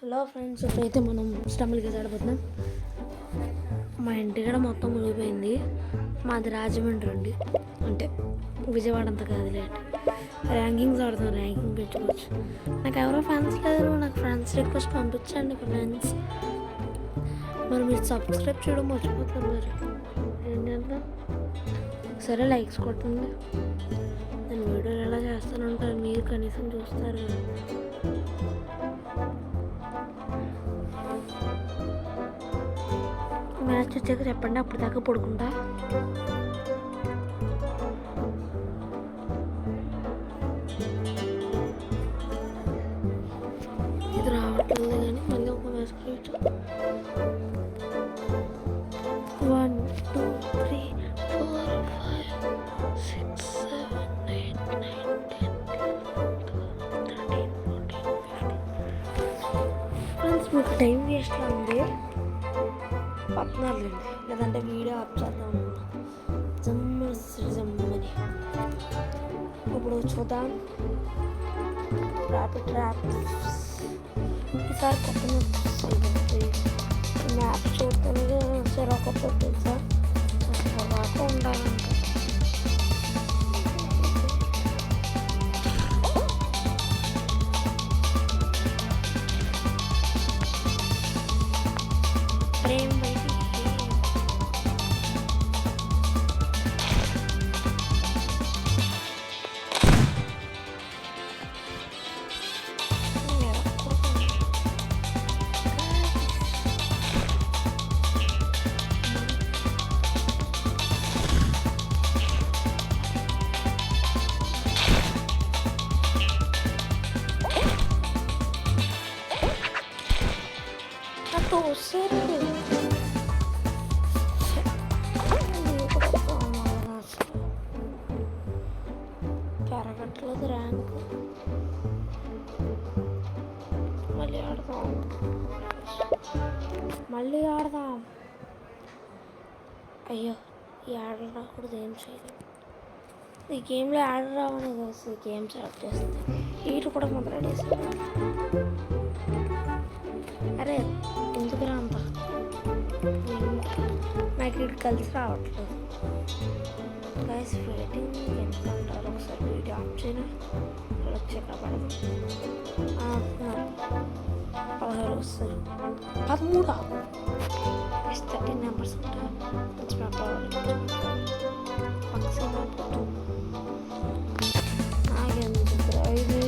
Hello friends, ఇప్పుడైతే మనం స్టంబుల్కి ఆడబోతున్నాం. మా ఇంటి కూడా మొత్తం మునిగిపోయింది. మాది రాజమండ్రి అండి, అంటే విజయవాడ అంత కాదులే. ర్యాంకింగ్స్ ఆడుతున్నాం, ర్యాంకింగ్ పెట్టుకోవచ్చు. నాకు ఎవరో ఫ్యాన్స్ లేరు, నాకు ఫ్రెండ్స్ రిక్వెస్ట్ పంపించండి ఫ్రెండ్స్. మరి మీరు సబ్స్క్రైబ్ చేయడం మర్చిపోతారు, మరి ఏం చేద్దాం. సరే లైక్స్ కొట్టండి. నేను వీడియోలు ఎలా చేస్తానంటారు, మీరు కనీసం చూస్తారు కదా. మ్యాచ్ వచ్చాక చెప్పండి, అప్పుడు దాకా పడుకుంటా. ఇది రావట్లేదు కానీ మళ్ళీ ఒక మ్యాచ్ చేయొచ్చు. 1 2 3 4 5 6 7 8 9 10 11 12 13 14 15. ఫ్రెండ్స్, మీకు టైం వేస్ట్లా ఉంది. 14 లేదంటే వీడియో ఆప్ చేద్దాం జమ్మని. ఇప్పుడు చూద్దాం. ర్యాపిడ్ ఈసారి కొత్త మ్యాప్ చూడటానికి చిరాకొస్తుంది తెలుసా. రాక ఉండాలంట. ప్రేమ్ పెరగట్లేదు ర్యాంక్. మళ్ళీ ఆడదాం. అయ్యో, ఈ ఆర్డర్ రాకూడదు, ఏం చేయలేదు. ఈ గేమ్లో ఆర్డర్ రావని కదా గేమ్ స్టార్ట్ చేస్తుంది. హీట్ కూడా మొదలెడేసి. అరే ఎందుకు రా అంత, నాకు ఇటు కలిసి రావట్లేదు. గైస్ వెయిటింగ్ ఎందుకంటారు, ఒకసారి వీడియో ఆఫ్ చేయను. వచ్చాక పడదు. 16 వస్తారు, 13 13 నెంబర్స్ ఉంటాయి. నాకెందుకు ఇది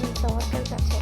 ఇంతవరకు ఖర్చు.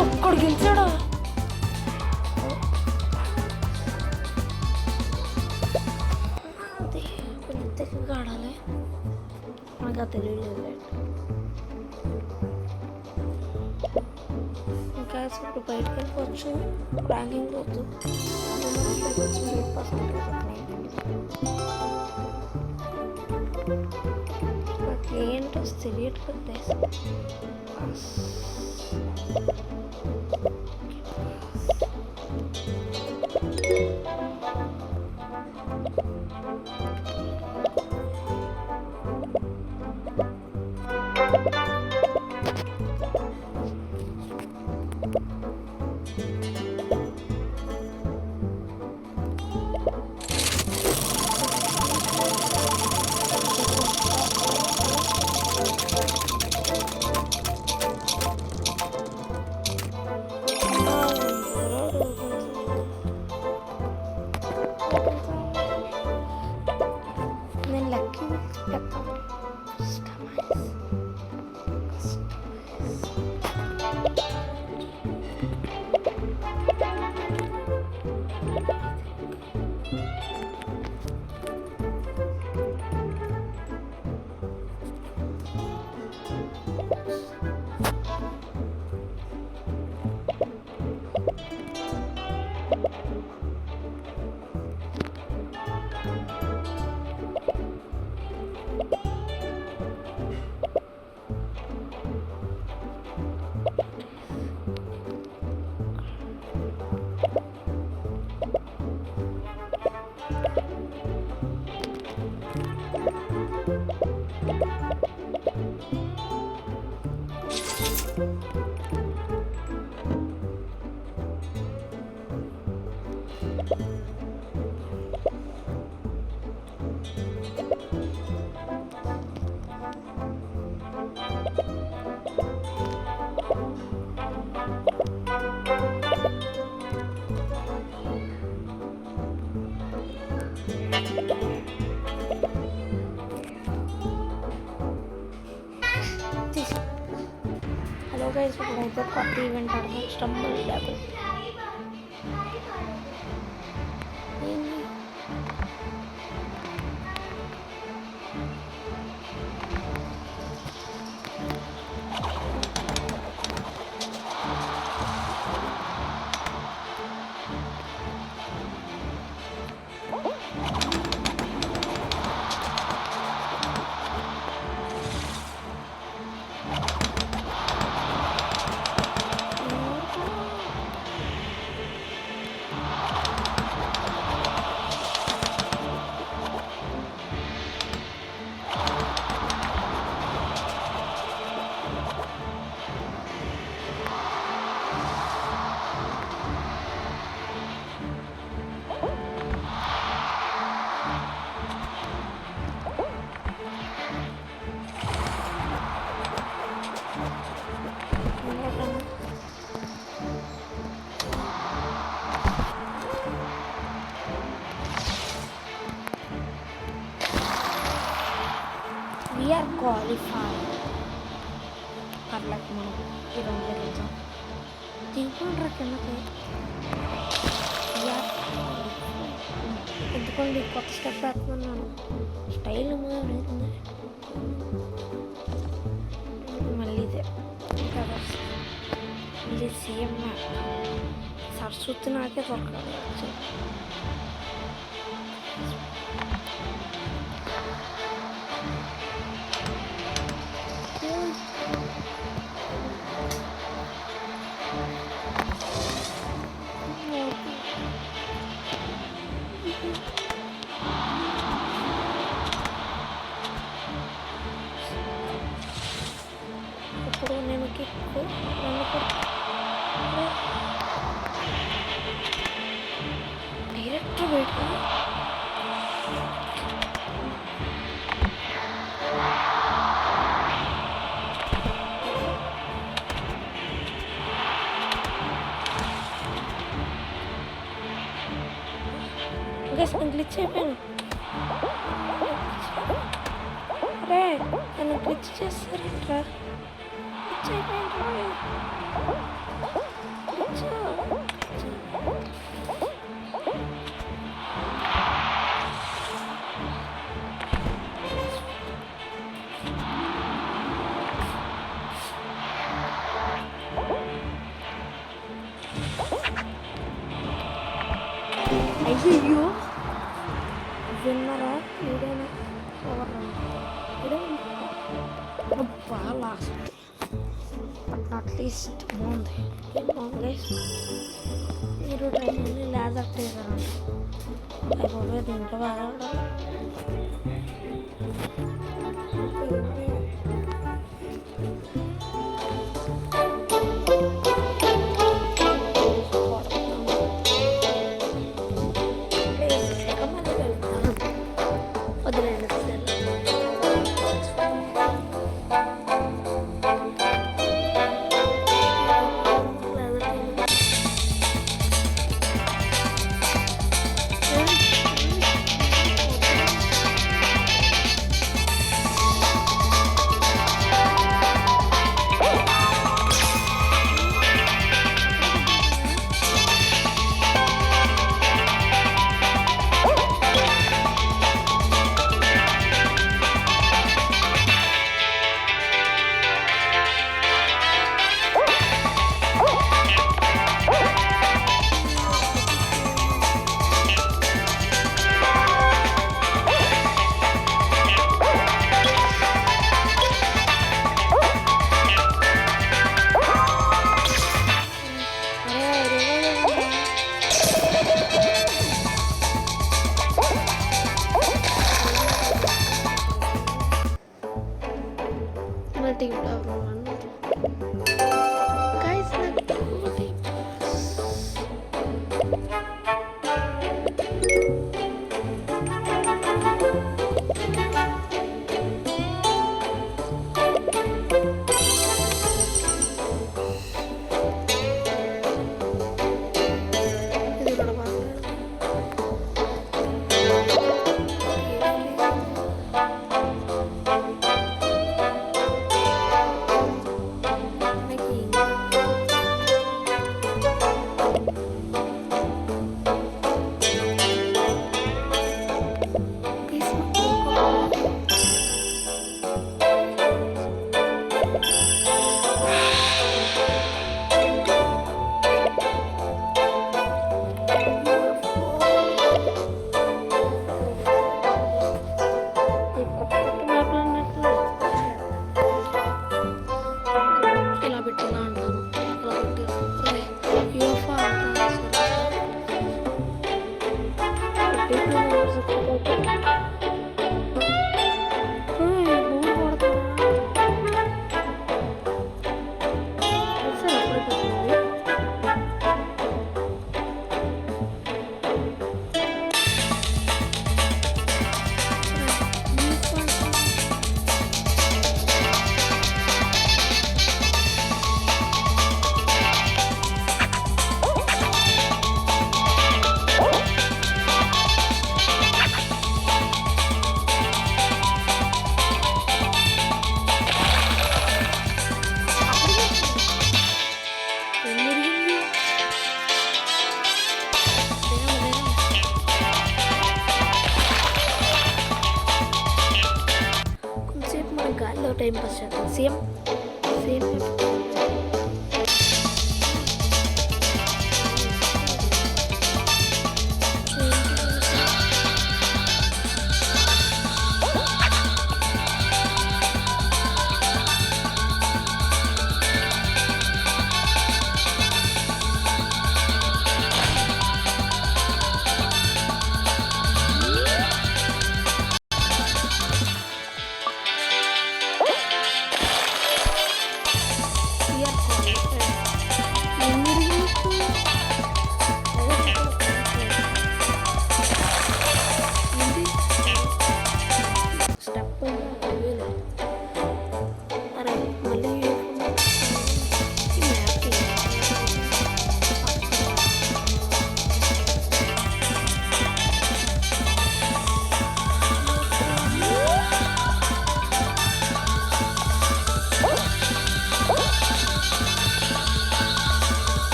ఒక్కడు గెలిచాడా? అది కొంచెం తెగగా ఆడాలి, నాకు అది తెలియలేదు. ఇంకా ఇప్పుడు బయటకు వెళ్ళిపోవచ్చు. ర్యాంకింగ్ వద్దు, 8% నాకు ఏంటో తెలియట్లేదు. నేను లక్కీ హలో గైస్, ఇప్పుడైతే కొత్త ఈవెంట్ ఆడదాం. స్టంబుల్ లేబుల్ వీఆర్ క్వాలిఫైడ్. పర్లేదు, మనం ఈ రౌండ్ వెళ్తాం. దిగుకుంటారా కిందకి? ఎందుకండి కొత్త స్టెప్ వేస్తున్నాను. స్టైల్ మారింది. మళ్ళీ ఇదే ఇది సేమ్ సరస్వతి నాకే దొరకదు. ఇప్పుడు నేను కిక్కు డైరెక్ట్ పెట్టు. గ్లిచ్ అయిపోయాను. రే నన్ను గ్లిచ్ చేస్తారంట్రా. గ్లిచ్ అయిపోయాను. అయ్యో విన్నరా వీడేనా? అబ్బా లాస్ట్ బట్ నాట్ లీస్ట్ బాగుంది. బాగుంది. మీరు ట్రైనింగ్ని లేజర్ చేశారంట. అయిపోయి దీంట్లో బాగా టీం గైస్ నాకు టీం టైం పాస్ చేద్దాం సేమ్